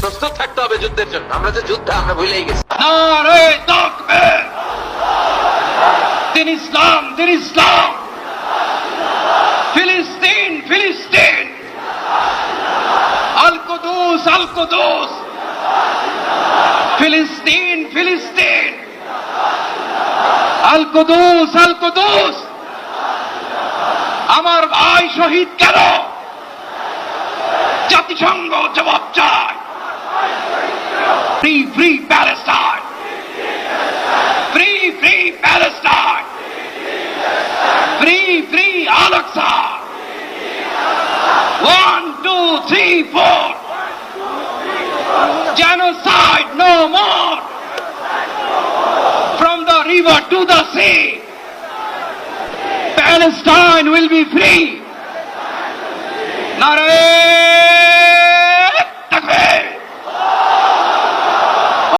প্রস্তুত থাকতে হবে যুদ্ধের জন্য। আমরা যে যুদ্ধ আমরা ভুলেই গেছি। নারে তাকবীর, দিন ইসলাম, দিন ইসলাম, ফিলিস্তিন, ফিলিস্তিন, আল কুদুস, আল কুদুস, ফিলিস্তিন, ফিলিস্তিন, আল কুদুস, আল কুদুস। আমার ভাই শহীদ কেন? জাতিসংঘ জবাব চায়। Free free Palestine, free free Palestine, free free Al Aqsa. 1 2 3 4, genocide no more, from the river to the sea, Palestine will be free. Nare